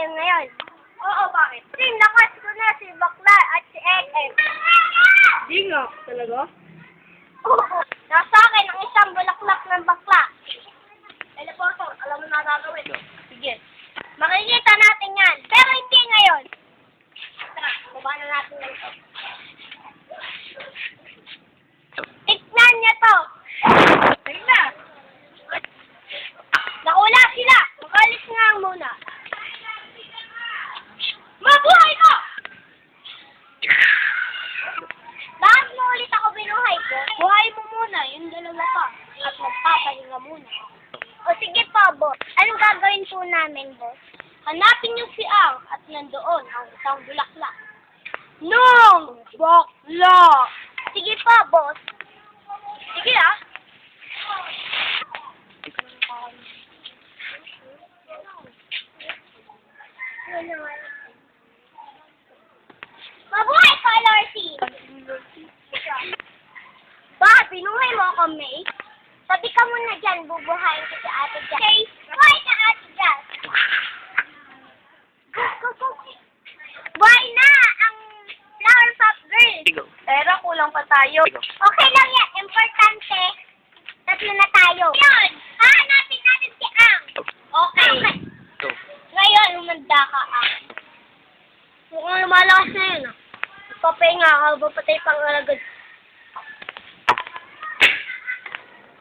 kayo ngayon? Oo, bakit? Lakas ko na si Bakla at si Eke. Di nga, talaga? Oo. Nasa akin ang isang bulaklak ng bakla. Teleporter, alam mo na gagawin. Sige. Makikita natin yan. Pero hindi ngayon. Tara, baba na natin lang ito. Tignan niya to. Tingnan! Nakula sila. Makalis nga muna. Mabuhay ko! Bakit mo ulit ako binuhay ko? Buhay mo muna, yung dalawa pa. At magpapahinga muna. O sige po, boss. Anong gagawin po namin, boss? Hanapin niyo si Ang at nandoon ang isang bulaklak. Nung! Bakla! Sige po, boss. Sige ah. Mabuhay ka, Lorty! Bakit? Binuhay mo ako, May? Sabi ka muna dyan, bubuhayin ko si Ate Jazz. Okay, buhay na Ate Jazz! Go! Buhay na ang Flower Pop Girl! Pero kulang pa tayo. Okay lang yan, importante. Tatlo na tayo. Ngayon, hahanapin natin si Ang. Okay. Ngayon, umanda ka, Ang. Mukhang lumalakas na yun, ah. Papahinga ka, papatay pang alagad.